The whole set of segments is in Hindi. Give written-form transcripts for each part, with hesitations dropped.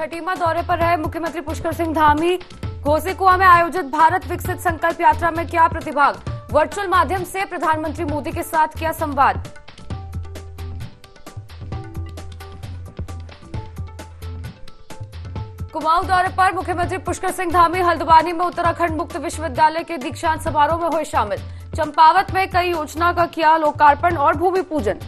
खटीमा दौरे पर रहे मुख्यमंत्री पुष्कर सिंह धामी। घोसीकुआ में आयोजित भारत विकसित संकल्प यात्रा में किया प्रतिभाग। वर्चुअल माध्यम से प्रधानमंत्री मोदी के साथ किया संवाद। कुमाऊं दौरे पर मुख्यमंत्री पुष्कर सिंह धामी हल्द्वानी में उत्तराखंड मुक्त विश्वविद्यालय के दीक्षांत समारोह में हुए शामिल। चंपावत में कई योजना का किया लोकार्पण और भूमि पूजन।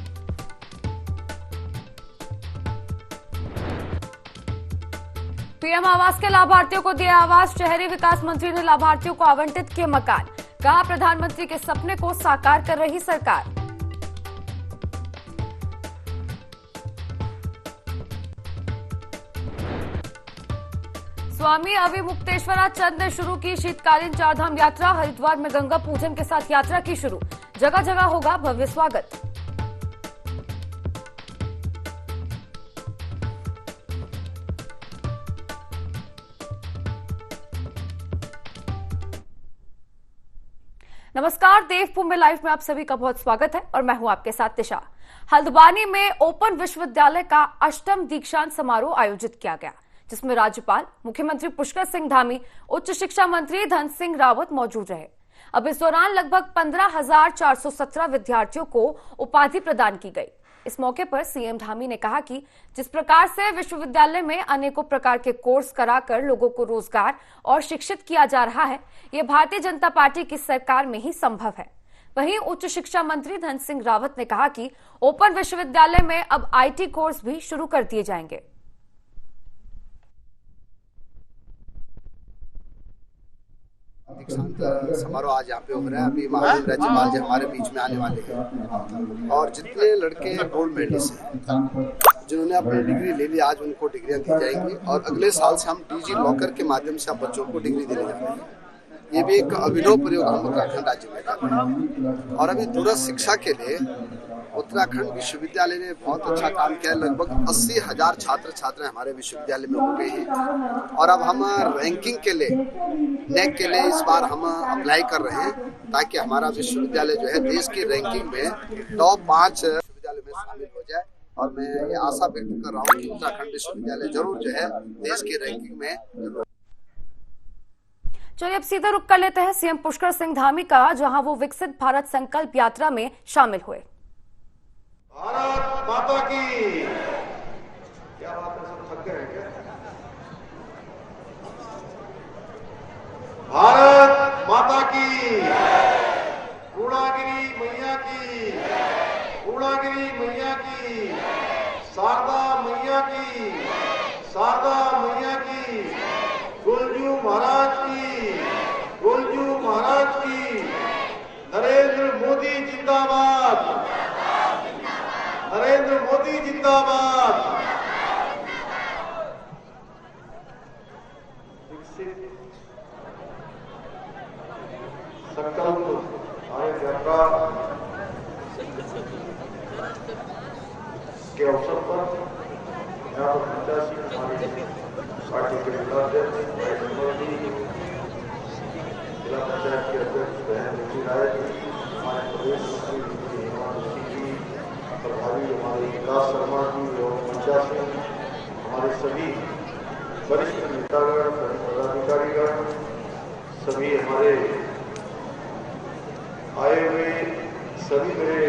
पीएम आवास के लाभार्थियों को दिए आवास। शहरी विकास मंत्री ने लाभार्थियों को आवंटित किए मकान। कहा, प्रधानमंत्री के सपने को साकार कर रही सरकार। स्वामी अविमुक्तेश्वरानंद ने शुरू की शीतकालीन चारधाम यात्रा। हरिद्वार में गंगा पूजन के साथ यात्रा की शुरू। जगह जगह होगा भव्य स्वागत। नमस्कार, देवभूमि लाइव में आप सभी का बहुत स्वागत है और मैं हूं आपके साथ दिशा। हल्द्वानी में ओपन विश्वविद्यालय का अष्टम दीक्षांत समारोह आयोजित किया गया, जिसमें राज्यपाल, मुख्यमंत्री पुष्कर सिंह धामी, उच्च शिक्षा मंत्री धन सिंह रावत मौजूद रहे। अब इस दौरान लगभग 15,417 विद्यार्थियों को उपाधि प्रदान की गई। इस मौके पर सीएम धामी ने कहा कि जिस प्रकार से विश्वविद्यालय में अनेकों प्रकार के कोर्स कराकर लोगों को रोजगार और शिक्षित किया जा रहा है, ये भारतीय जनता पार्टी की सरकार में ही संभव है। वहीं उच्च शिक्षा मंत्री धन सिंह रावत ने कहा कि ओपन विश्वविद्यालय में अब आईटी कोर्स भी शुरू कर दिए जाएंगे। दीक्षांत समारोह आज यहाँ पे हो रहा है। अभी महामहिम राज्यपाल जी हमारे बीच में आने वाले हैं और जितने लड़के गोल्ड मेडलिस्ट हैं जिन्होंने अपनी डिग्री ले ली, आज उनको डिग्रियां दी जाएंगी और अगले साल से हम डिजी लॉकर के माध्यम से आप बच्चों को डिग्री देने जा रहे हैं। ये भी एक अभिनव प्रयोग हम उत्तराखंड राज्य में कर रहे हैं और अभी दूरस्थ शिक्षा के लिए उत्तराखंड विश्वविद्यालय ने बहुत अच्छा काम किया है। लगभग 80,000 छात्र छात्राएं हमारे विश्वविद्यालय में हो गए हैं और अब हम रैंकिंग के लिए, नेक के लिए इस बार हम अप्लाई कर रहे हैं ताकि हमारा विश्वविद्यालय जो है देश की रैंकिंग में टॉप 5 विश्वविद्यालय में शामिल हो जाए। और मैं ये आशा व्यक्त कर रहा हूँ कि उत्तराखंड विश्वविद्यालय जरूर जो है देश की रैंकिंग में। चलिए अब सीधा रुख कर लेते हैं सीएम पुष्कर सिंह धामी का, जहां वो विकसित भारत संकल्प यात्रा में शामिल हुए। भारत माता की क्या बात है, सब थक गए क्या? भारत माता की, पूर्णागिरी मैया की, पूर्णागिरी मैया की, शारदा मैया की, शारदा मैया की, गोलजू महाराज की, गोलजू महाराज की। नरेंद्र मोदी जिंदाबाद, नरेंद्र मोदी जिंदाबाद। विकसित संकल्प यात्रा के अवसर पर यहाँ पर 85 हमारी पार्टी के जिलाध्यक्ष जिला पंचायत के अध्यक्ष बहन निधि राय जी, हमारे प्रदेश मंत्री जी, प्रभारी हमारे विकास शर्मा जी और मंचा सिंह, हमारे सभी वरिष्ठ नेतागण, पदाधिकारीगण, सभी हमारे आए हुए सभी मेरे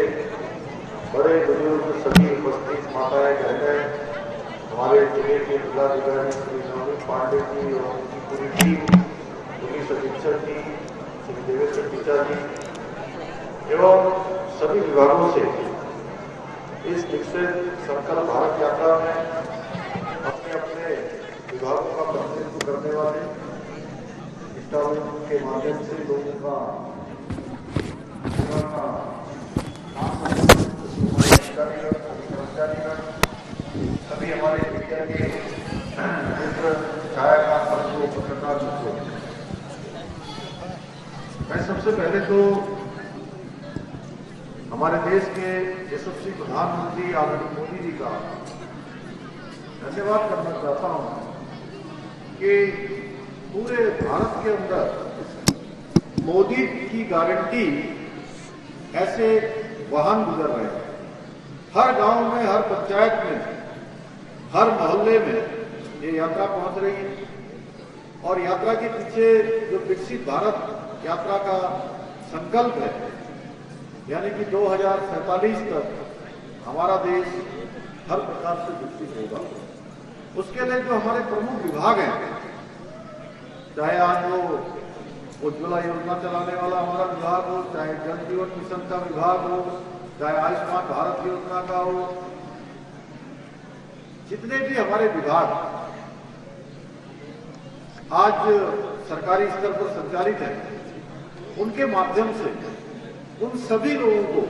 बड़े बुजुर्ग, सभी उपस्थित माताएं बहनें, हमारे जिले के जिलाधिकारी श्री नवनीत पांडे जी और उनकी पूरी टीम, पुलिस अधीक्षक जी श्री देवेश टीचा जी एवं सभी विभागों से इस विकसित संकल्प भारत यात्रा में अपने अपने विभागों का प्रतिनिधित्व करने वाले के माध्यम से लोगों का सभी हमारे मीडिया के मित्र, छायाकार बंधुओं, पत्रकार मित्रों, मैं सबसे पहले तो हमारे देश के यशस्वी प्रधानमंत्री आदरणीय मोदी जी का धन्यवाद करना चाहता हूं कि पूरे भारत के अंदर मोदी की गारंटी ऐसे वाहन गुजर रहे हैं। हर गांव में, हर पंचायत में, हर मोहल्ले में ये यात्रा पहुंच रही है और यात्रा के पीछे जो विकसित भारत यात्रा का संकल्प है, यानी कि 2047 तक हमारा देश हर प्रकार से विकसित होगा, उसके लिए जो हमारे प्रमुख विभाग हैं, चाहे आज वो उज्ज्वला योजना चलाने वाला हमारा विभाग हो, चाहे जल जीवन मिशन का विभाग हो, चाहे आयुष्मान भारत योजना का हो, जितने भी हमारे विभाग आज सरकारी स्तर पर संचालित हैं, उनके माध्यम से उन सभी लोगों को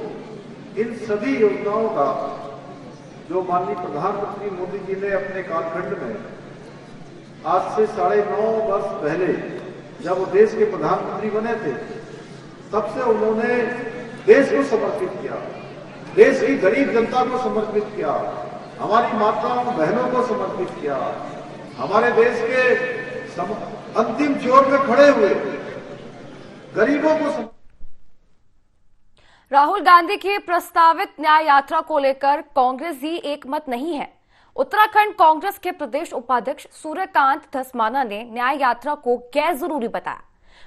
इन सभी योजनाओं का जो माननीय प्रधानमंत्री मोदी जी ने अपने कालखंड में आज से 9.5 वर्ष पहले जब वो देश के प्रधानमंत्री बने थे, तब से उन्होंने देश को समर्पित किया, देश की गरीब जनता को समर्पित किया, हमारी माताओं बहनों को समर्पित किया, हमारे देश के अंतिम छोर में खड़े हुए गरीबों को राहुल गांधी की प्रस्तावित न्याय यात्रा को लेकर कांग्रेस ही एक मत नहीं है। उत्तराखंड कांग्रेस के प्रदेश उपाध्यक्ष सूर्यकांत धस्माना ने न्याय यात्रा को गैर जरूरी बताया।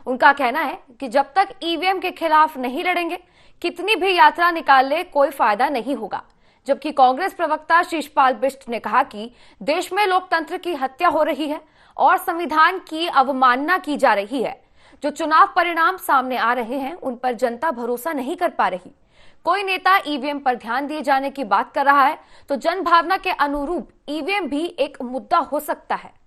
उनका कहना है कि जब तक ईवीएम के खिलाफ नहीं लड़ेंगे, कितनी भी यात्रा निकाल ले कोई फायदा नहीं होगा। जबकि कांग्रेस प्रवक्ता शिषपाल बिष्ट ने कहा कि देश में लोकतंत्र की हत्या हो रही है और संविधान की अवमानना की जा रही है। जो चुनाव परिणाम सामने आ रहे हैं, उन पर जनता भरोसा नहीं कर पा रही। कोई नेता ईवीएम पर ध्यान दिए जाने की बात कर रहा है तो जनभावना के अनुरूप ईवीएम भी एक मुद्दा हो सकता है।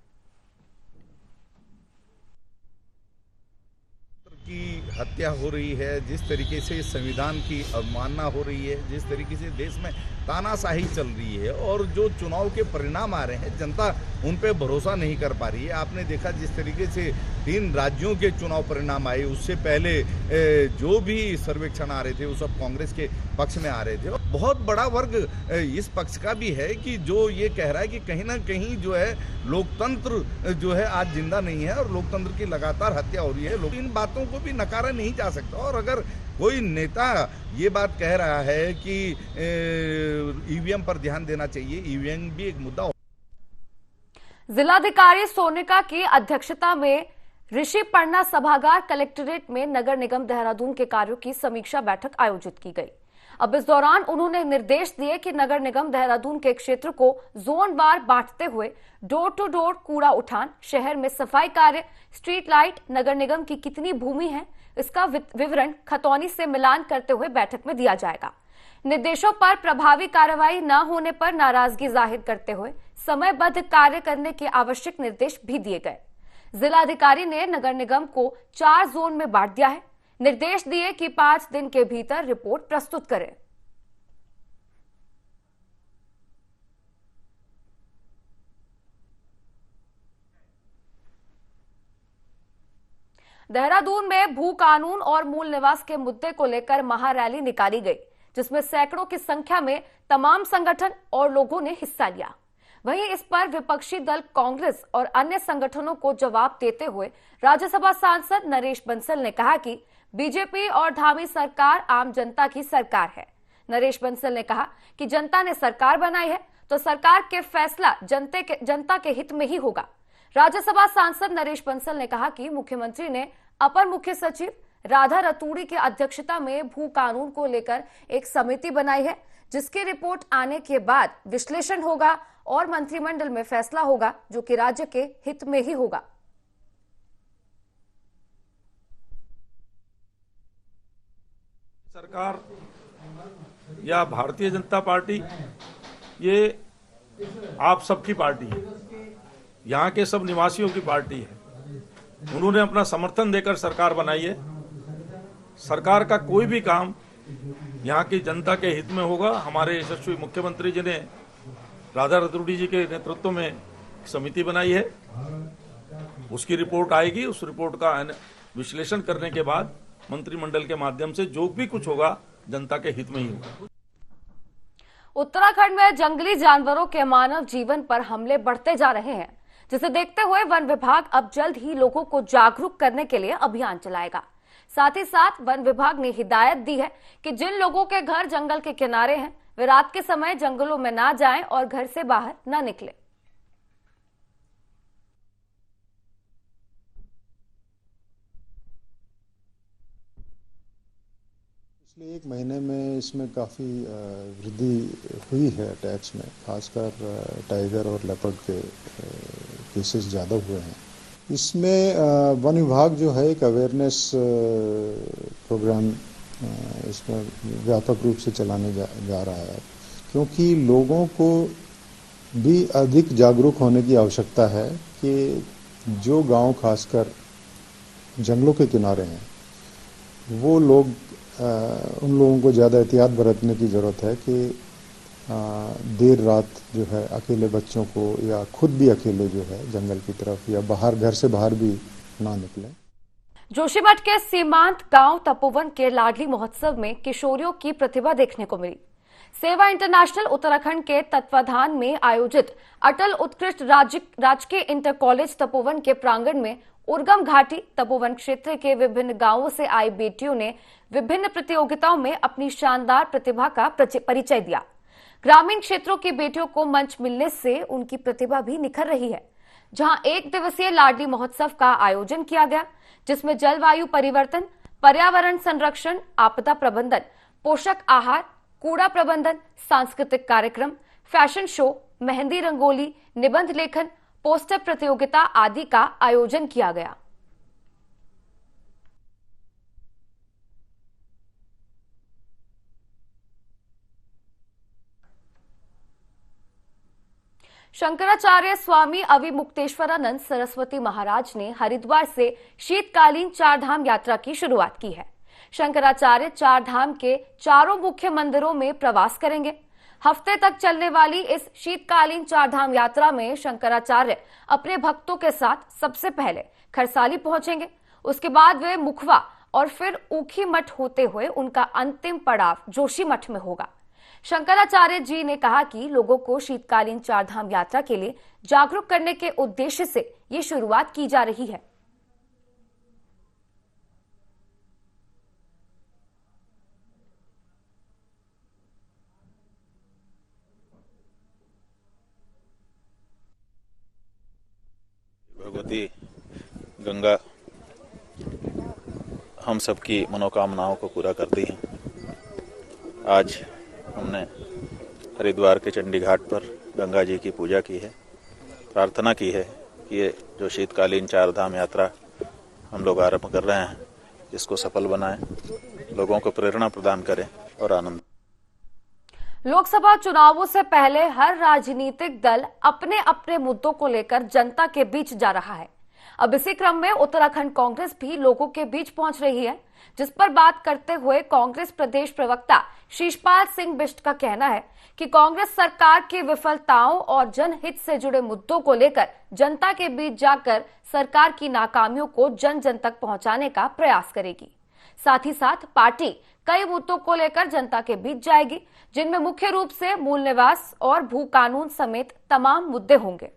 की हत्या हो रही है, जिस तरीके से संविधान की अवमानना हो रही है, जिस तरीके से देश में तानाशाही चल रही है और जो चुनाव के परिणाम आ रहे हैं, जनता उन पे भरोसा नहीं कर पा रही है। आपने देखा जिस तरीके से 3 राज्यों के चुनाव परिणाम आए, उससे पहले जो भी सर्वेक्षण आ रहे थे वो सब कांग्रेस के पक्ष में आ रहे थे। बहुत बड़ा वर्ग इस पक्ष का भी है कि जो ये कह रहा है कि कहीं ना कहीं जो है लोकतंत्र जो है आज जिंदा नहीं है और लोकतंत्र की लगातार हत्या हो रही है। इन बातों को भी नकारा नहीं जा सकता। और अगर कोई नेता ये बात कह रहा है कि ईवीएम पर ध्यान देना चाहिए, ईवीएम भी एक मुद्दा। जिलाधिकारी सोनिका की अध्यक्षता में ऋषि पन्ना सभागार कलेक्ट्रेट में नगर निगम देहरादून के कार्यों की समीक्षा बैठक आयोजित की गई। अब इस दौरान उन्होंने निर्देश दिए कि नगर निगम देहरादून के क्षेत्र को जोन वार बांटते हुए डोर टू डोर कूड़ा उठान, शहर में सफाई कार्य, स्ट्रीट लाइट, नगर निगम की कितनी भूमि है, इसका विवरण खतौनी से मिलान करते हुए बैठक में दिया जाएगा। निर्देशों पर प्रभावी कार्रवाई न होने पर नाराजगी जाहिर करते हुए समयबद्ध कार्य करने के आवश्यक निर्देश भी दिए गए। जिलाधिकारी ने नगर निगम को 4 जोन में बांट दिया है। निर्देश दिए कि 5 दिन के भीतर रिपोर्ट प्रस्तुत करें। देहरादून में भू कानून और मूल निवास के मुद्दे को लेकर महारैली निकाली गई, जिसमें सैकड़ों की संख्या में तमाम संगठन और लोगों ने हिस्सा लिया। वहीं इस पर विपक्षी दल कांग्रेस और अन्य संगठनों को जवाब देते हुए राज्यसभा सांसद नरेश बंसल ने कहा कि बीजेपी और धामी सरकार आम जनता की सरकार है। नरेश बंसल ने कहा कि जनता ने सरकार बनाई है तो सरकार के फैसला जनता के हित में ही होगा। राज्यसभा सांसद नरेश बंसल ने कहा कि मुख्यमंत्री ने अपर मुख्य सचिव राधा रतूड़ी की अध्यक्षता में भू कानून को लेकर एक समिति बनाई है, जिसकी रिपोर्ट आने के बाद विश्लेषण होगा और मंत्रिमंडल में फैसला होगा जो कि राज्य के हित में ही होगा। सरकार या भारतीय जनता पार्टी ये आप सबकी पार्टी है, यहाँ के सब निवासियों की पार्टी है। उन्होंने अपना समर्थन देकर सरकार बनाई है। सरकार का कोई भी काम यहाँ की जनता के हित में होगा। हमारे यशस्वी मुख्यमंत्री जी ने राधा रतूड़ी जी के नेतृत्व में समिति बनाई है, उसकी रिपोर्ट आएगी। उस रिपोर्ट का विश्लेषण करने के बाद मंत्रिमंडल के माध्यम से जो भी कुछ होगा जनता के हित में ही होगा। उत्तराखंड में जंगली जानवरों के मानव जीवन पर हमले बढ़ते जा रहे हैं, जिसे देखते हुए वन विभाग अब जल्द ही लोगों को जागरूक करने के लिए अभियान चलाएगा। साथ ही साथ वन विभाग ने हिदायत दी है कि जिन लोगों के घर जंगल के किनारे हैं, वे रात के समय जंगलों में ना जाएं और घर से बाहर ना निकलें। पिछले एक महीने में इसमें काफ़ी वृद्धि हुई है अटैक्स में, खासकर टाइगर और लेपर्ड के केसेस ज़्यादा हुए हैं। इसमें वन विभाग जो है एक अवेयरनेस प्रोग्राम इसमें व्यापक रूप से चलाने जा रहा है, क्योंकि लोगों को भी अधिक जागरूक होने की आवश्यकता है कि जो गांव खासकर जंगलों के किनारे हैं वो लोग उन लोगों को ज़्यादा एहतियात बरतने की ज़रूरत है कि देर रात जो है अकेले बच्चों को या खुद भी अकेले जो है जंगल की तरफ या बाहर घर से बाहर भी ना निकलें। जोशीमठ के सीमांत गांव तपोवन के लाडली महोत्सव में किशोरियों की प्रतिभा देखने को मिली। सेवा इंटरनेशनल उत्तराखंड के तत्वाधान में आयोजित अटल उत्कृष्ट राजकीय इंटर कॉलेज तपोवन के प्रांगण में उर्गम घाटी तपोवन क्षेत्र के विभिन्न गांवों से आई बेटियों ने विभिन्न प्रतियोगिताओं में अपनी शानदार प्रतिभा का परिचय दिया। ग्रामीण क्षेत्रों की बेटियों को मंच मिलने से उनकी प्रतिभा भी निखर रही है। जहां एक दिवसीय लाडली महोत्सव का आयोजन किया गया, जिसमें जलवायु परिवर्तन, पर्यावरण संरक्षण, आपदा प्रबंधन, पोषक आहार, कूड़ा प्रबंधन, सांस्कृतिक कार्यक्रम, फैशन शो, मेहंदी रंगोली, निबंध लेखन, पोस्टर प्रतियोगिता आदि का आयोजन किया गया। शंकराचार्य स्वामी अविमुक्तेश्वरानंद सरस्वती महाराज ने हरिद्वार से शीतकालीन चारधाम यात्रा की शुरुआत की है। शंकराचार्य चारधाम के चारों मुख्य मंदिरों में प्रवास करेंगे। हफ्ते तक चलने वाली इस शीतकालीन चारधाम यात्रा में शंकराचार्य अपने भक्तों के साथ सबसे पहले खरसाली पहुंचेंगे। उसके बाद वे मुखवा और फिर ऊखी मठ होते हुए उनका अंतिम पड़ाव जोशीमठ में होगा। शंकराचार्य जी ने कहा कि लोगों को शीतकालीन चारधाम यात्रा के लिए जागरूक करने के उद्देश्य से ये शुरुआत की जा रही है। भगवती गंगा हम सबकी मनोकामनाओं को पूरा करती हैं। आज हमने हरिद्वार के चंडी घाट पर गंगा जी की पूजा की है, प्रार्थना की है कि ये जो शीतकालीन चारधाम यात्रा हम लोग आरंभ कर रहे हैं इसको सफल बनाएं, लोगों को प्रेरणा प्रदान करें और आनंद। लोकसभा चुनावों से पहले हर राजनीतिक दल अपने अपने मुद्दों को लेकर जनता के बीच जा रहा है। अब इसी क्रम में उत्तराखंड कांग्रेस भी लोगों के बीच पहुंच रही है, जिस पर बात करते हुए कांग्रेस प्रदेश प्रवक्ता शीशपाल सिंह बिष्ट का कहना है कि कांग्रेस सरकार की विफलताओं और जनहित से जुड़े मुद्दों को लेकर जनता के बीच जाकर सरकार की नाकामियों को जन जन तक पहुंचाने का प्रयास करेगी। साथ ही साथ पार्टी कई मुद्दों को लेकर जनता के बीच जाएगी, जिनमें मुख्य रूप से मूल निवास और भू कानून समेत तमाम मुद्दे होंगे।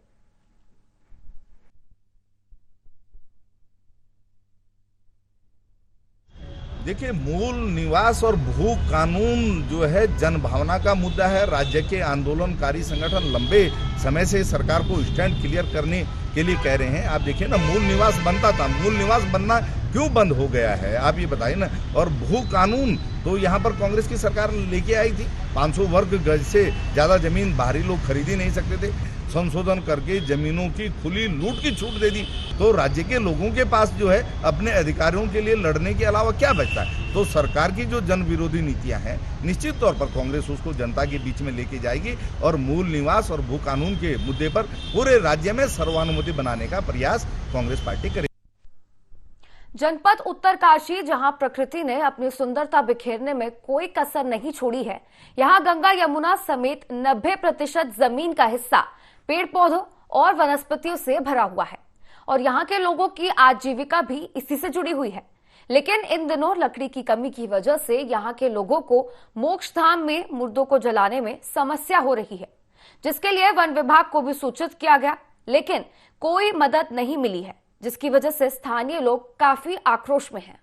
देखिए, मूल निवास और भू कानून जो है जनभावना का मुद्दा है। राज्य के आंदोलनकारी संगठन लंबे समय से सरकार को स्टैंड क्लियर करने के लिए कह रहे हैं। आप देखिए ना, मूल निवास बनता था, मूल निवास बनना क्यों बंद हो गया है, आप ये बताइए ना। और भू कानून तो यहाँ पर कांग्रेस की सरकार लेके आई थी। 500 वर्ग गज से ज्यादा जमीन बाहरी लोग खरीद ही नहीं सकते थे। संशोधन करके जमीनों की खुली लूट की छूट दे दी, तो राज्य के लोगों के पास जो है अपने अधिकारों के लिए लड़ने के अलावा क्या बचता है। तो सरकार की जो जन विरोधी नीतियां हैं, निश्चित तौर पर कांग्रेस उसको जनता के बीच में लेके जाएगी और मूल निवास और भू कानून के मुद्दे पर पूरे राज्य में सर्वानुमति बनाने का प्रयास कांग्रेस पार्टी करेगी। जनपद उत्तरकाशी, जहां प्रकृति ने अपनी सुंदरता बिखेरने में कोई कसर नहीं छोड़ी है, यहां गंगा यमुना समेत 90% जमीन का हिस्सा पेड़ पौधों और वनस्पतियों से भरा हुआ है और यहां के लोगों की आजीविका भी इसी से जुड़ी हुई है। लेकिन इन दिनों लकड़ी की कमी की वजह से यहां के लोगों को मोक्षधाम में मुर्दों को जलाने में समस्या हो रही है, जिसके लिए वन विभाग को भी सूचित किया गया, लेकिन कोई मदद नहीं मिली है, जिसकी वजह से स्थानीय लोग काफी आक्रोश में हैं।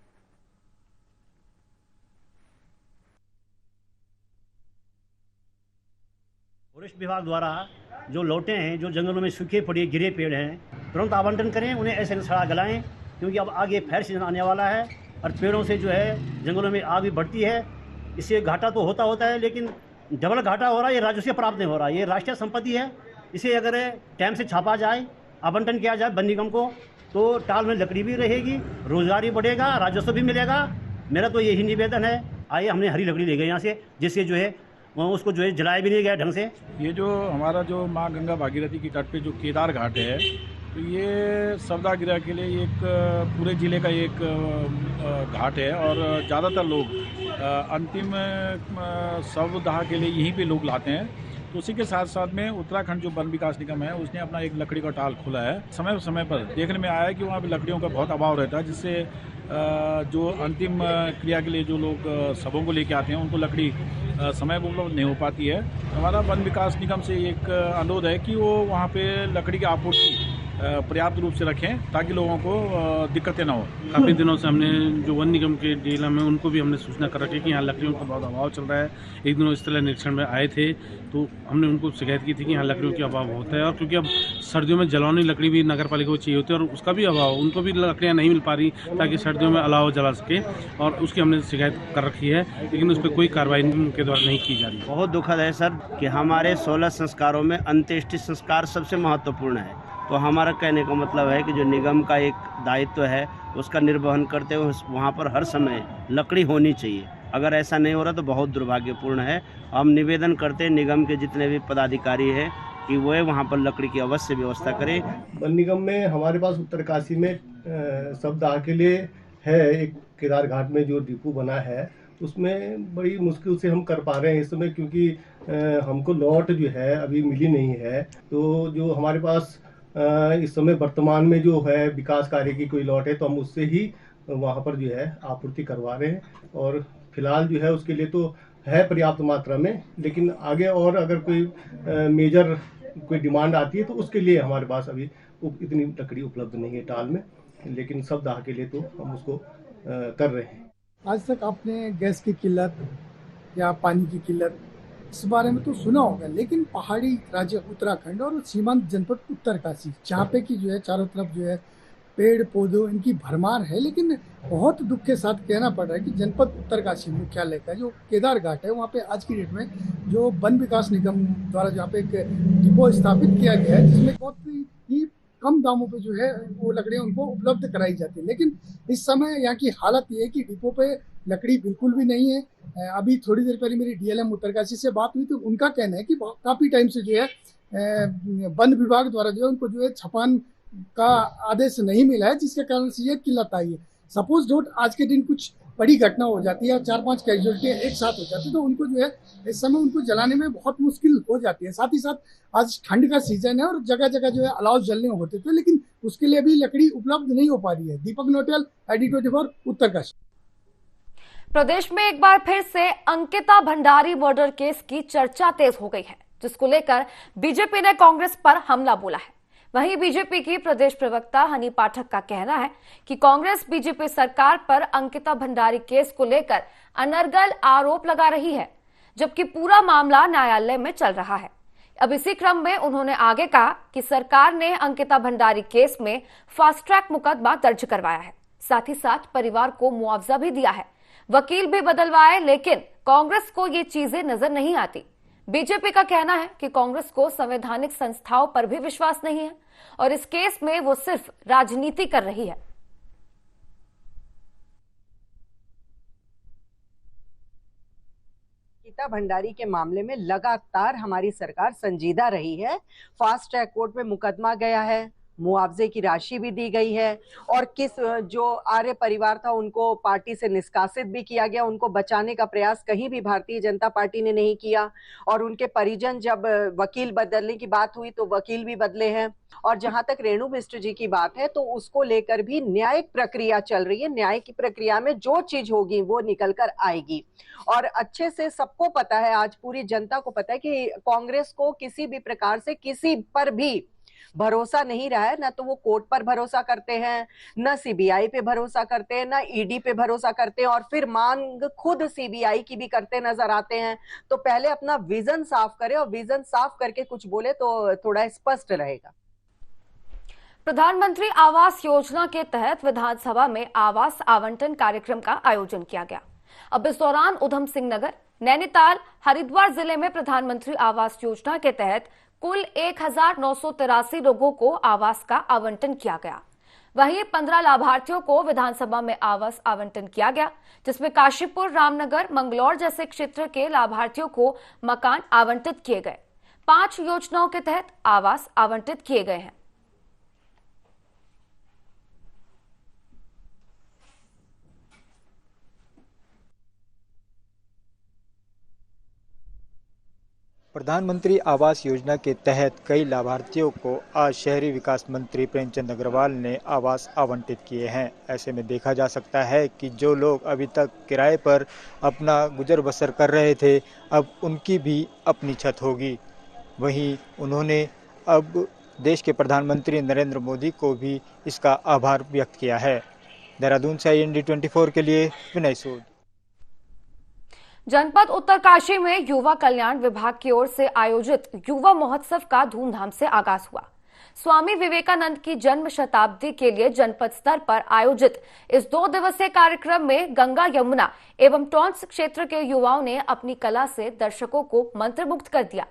फॉरेस्ट विभाग द्वारा जो लौटे हैं, जो जंगलों में सूखे पड़े गिरे पेड़ हैं, तुरंत आवंटन करें, उन्हें ऐसे सड़ा गलाएं, क्योंकि अब आगे फायर सीजन आने वाला है और पेड़ों से जो है जंगलों में आग भी बढ़ती है इससे घाटा तो होता है, लेकिन डबल घाटा हो रहा है। ये राजस्व से प्राप्त नहीं हो रहा है, ये राष्ट्रीय संपत्ति है। इसे अगर टाइम से छापा जाए, आवंटन किया जाए वन निगम को, तो टाल में लकड़ी भी रहेगी, रोजगार भी बढ़ेगा, राजस्व भी मिलेगा। मेरा तो यही निवेदन है। आइए, हमने हरी लकड़ी ले गए यहाँ से, जिससे जो है उसको जो है जलाया भी नहीं गया ढंग से। ये जो हमारा जो माँ गंगा भागीरथी की तट पे जो केदार घाट है, तो ये शवदाह के लिए एक पूरे ज़िले का एक घाट है और ज़्यादातर लोग अंतिम शवदाह के लिए यहीं पे लोग लाते हैं। तो उसी के साथ साथ में उत्तराखंड जो वन विकास निगम है, उसने अपना एक लकड़ी का टाल खोला है। समय समय पर देखने में आया है कि वहाँ पे लकड़ियों का बहुत अभाव रहता है, जिससे जो अंतिम क्रिया के लिए जो लोग शवों को लेके आते हैं, उनको लकड़ी समय पर उपलब्ध नहीं हो पाती है। हमारा वन विकास निगम से एक अनुरोध है कि वो वहाँ पे लकड़ी की आपूर्ति पर्याप्त रूप से रखें, ताकि लोगों को दिक्कतें ना हो। काफ़ी दिनों से हमने जो वन निगम के डीलर में उनको भी हमने सूचना कर रखी कि यहाँ लकड़ियों का बहुत अभाव चल रहा है। एक दिन इस तरह निरीक्षण में आए थे, तो हमने उनको शिकायत की थी कि यहाँ लकड़ियों की अभाव होता है, और क्योंकि अब सर्दियों में जलावनी लकड़ी भी नगर पालिका को चाहिए होती है और उसका भी अभाव, उनको भी लकड़ियाँ नहीं मिल पा रही ताकि सर्दियों में अलाव जला सके, और उसकी हमने शिकायत कर रखी है, लेकिन उस पर कोई कार्रवाई उनके द्वारा नहीं की जा रही। बहुत दुखद है सर कि हमारे 16 संस्कारों में अंत्येष्टि संस्कार सबसे महत्वपूर्ण है। तो हमारा कहने का मतलब है कि जो निगम का एक दायित्व है, उसका निर्वहन करते हुए वहाँ पर हर समय लकड़ी होनी चाहिए। अगर ऐसा नहीं हो रहा तो बहुत दुर्भाग्यपूर्ण है। हम निवेदन करते हैं निगम के जितने भी पदाधिकारी हैं कि वह वहाँ पर लकड़ी की अवश्य व्यवस्था करें। वन निगम में हमारे पास उत्तरकाशी में शवदाह के लिए है एक केदार घाट में जो डिपो बना है, उसमें बड़ी मुश्किल से हम कर पा रहे हैं इस समय, क्योंकि हमको लॉट जो है अभी मिली नहीं है। तो जो हमारे पास इस समय वर्तमान में जो है विकास कार्य की कोई लॉट है, तो हम उससे ही वहाँ पर जो है आपूर्ति करवा रहे हैं। और फिलहाल जो है उसके लिए तो है पर्याप्त मात्रा में, लेकिन आगे और अगर कोई मेजर कोई डिमांड आती है तो उसके लिए हमारे पास अभी इतनी लकड़ी उपलब्ध नहीं है टाल में, लेकिन शवदाह के लिए तो हम उसको कर रहे हैं। आज तक आपने गैस की किल्लत या पानी की किल्लत इस बारे में तो सुना होगा, लेकिन पहाड़ी राज्य उत्तराखंड और सीमांत जनपद उत्तरकाशी, जहाँ पे की जो है चारों तरफ जो है पेड़ पौधों इनकी भरमार है, लेकिन बहुत दुख के साथ कहना पड़ रहा है कि जनपद उत्तरकाशी मुख्यालय का जो केदार घाट है, वहाँ पे आज की डेट में जो वन विकास निगम द्वारा जहाँ पे एक डिपो स्थापित किया गया है, जिसमें बहुत ही कम दामों पे जो है वो लकड़ियाँ उनको उपलब्ध कराई जाती है। लेकिन इस समय यहाँ की हालत ये है कि डिपो पे लकड़ी बिल्कुल भी नहीं है। अभी थोड़ी देर पहले मेरी डीएलएम उत्तरकाशी से बात हुई तो उनका कहना है कि काफ़ी टाइम से जो है वन विभाग द्वारा जो है उनको जो है छपान का आदेश नहीं मिला है, जिसके कारण से ये किल्लत आई है। सपोज डोट आज के दिन कुछ बड़ी घटना हो जाती है, 4-5 कैजुअलिटी एक साथ हो जाती है, तो उनको जो है इस समय उनको जलाने में बहुत मुश्किल हो जाती है। साथ ही साथ आज ठंड का सीजन है और जगह जगह जो है अलाव जलने होते थे, लेकिन उसके लिए भी लकड़ी उपलब्ध नहीं हो पा रही है। दीपक नोटियाल, ID24 उत्तरकाशी। प्रदेश में एक बार फिर से अंकिता भंडारी मर्डर केस की चर्चा तेज हो गई है, जिसको लेकर बीजेपी ने कांग्रेस पर हमला बोला है। वहीं बीजेपी की प्रदेश प्रवक्ता हनी पाठक का कहना है कि कांग्रेस बीजेपी सरकार पर अंकिता भंडारी केस को लेकर अनर्गल आरोप लगा रही है, जबकि पूरा मामला न्यायालय में चल रहा है। अब इसी क्रम में उन्होंने आगे कहा कि सरकार ने अंकिता भंडारी केस में फास्ट ट्रैक मुकदमा दर्ज करवाया है, साथ ही साथ परिवार को मुआवजा भी दिया है, वकील भी बदलवाए, लेकिन कांग्रेस को ये चीजें नजर नहीं आती। बीजेपी का कहना है कि कांग्रेस को संवैधानिक संस्थाओं पर भी विश्वास नहीं है और इस केस में वो सिर्फ राजनीति कर रही है। अंकिता भंडारी के मामले में लगातार हमारी सरकार संजीदा रही है। फास्ट ट्रैक कोर्ट में मुकदमा गया है, मुआवजे की राशि भी दी गई है, और किस जो आर्य परिवार था उनको पार्टी से निष्कासित भी किया गया। उनको बचाने का प्रयास कहीं भी भारतीय जनता पार्टी ने नहीं किया, और उनके परिजन जब वकील बदलने की बात हुई तो वकील भी बदले हैं। और जहां तक रेणु मिश्र जी की बात है तो उसको लेकर भी न्यायिक प्रक्रिया चल रही है। न्याय की प्रक्रिया में जो चीज होगी वो निकल कर आएगी, और अच्छे से सबको पता है, आज पूरी जनता को पता है कि कांग्रेस को किसी भी प्रकार से किसी पर भी भरोसा नहीं रहा है। ना तो वो कोर्ट पर भरोसा करते हैं, न सीबीआई पे भरोसा करते हैं, न ईडी पे भरोसा करते हैं, और फिर मांग खुद सीबीआई की भी करते नजर आते हैं। तो पहले अपना विजन साफ करें, और विजन साफ करके कुछ बोले तो थोड़ा स्पष्ट रहेगा। प्रधानमंत्री आवास योजना के तहत विधानसभा में आवास आवंटन कार्यक्रम का आयोजन किया गया, अब इस दौरान उधम सिंह नगर, नैनीताल, हरिद्वार जिले में प्रधानमंत्री आवास योजना के तहत कुल 1983 लोगों को आवास का आवंटन किया गया। वहीं 15 लाभार्थियों को विधानसभा में आवास आवंटन किया गया, जिसमें काशीपुर, रामनगर, मंगलौर जैसे क्षेत्र के लाभार्थियों को मकान आवंटित किए गए। 5 योजनाओं के तहत आवास आवंटित किए गए हैं। प्रधानमंत्री आवास योजना के तहत कई लाभार्थियों को आज शहरी विकास मंत्री प्रेमचंद अग्रवाल ने आवास आवंटित किए हैं। ऐसे में देखा जा सकता है कि जो लोग अभी तक किराए पर अपना गुजर बसर कर रहे थे, अब उनकी भी अपनी छत होगी। वहीं उन्होंने अब देश के प्रधानमंत्री नरेंद्र मोदी को भी इसका आभार व्यक्त किया है। देहरादून से IND24 के लिए विनय सूद। जनपद उत्तरकाशी में युवा कल्याण विभाग की ओर से आयोजित युवा महोत्सव का धूमधाम से आगाज हुआ। स्वामी विवेकानंद की जन्म शताब्दी के लिए जनपद स्तर पर आयोजित इस 2 दिवसीय कार्यक्रम में गंगा, यमुना एवं टॉन्स क्षेत्र के युवाओं ने अपनी कला से दर्शकों को मंत्रमुग्ध कर दिया।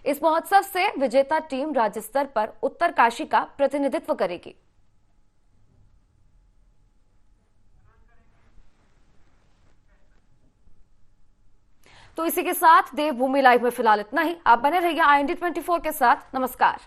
इस महोत्सव से विजेता टीम राज्य स्तर पर उत्तरकाशी का प्रतिनिधित्व करेगी। तो इसी के साथ देवभूमि लाइव में फिलहाल इतना ही। आप बने रहिए IND24 के साथ। नमस्कार।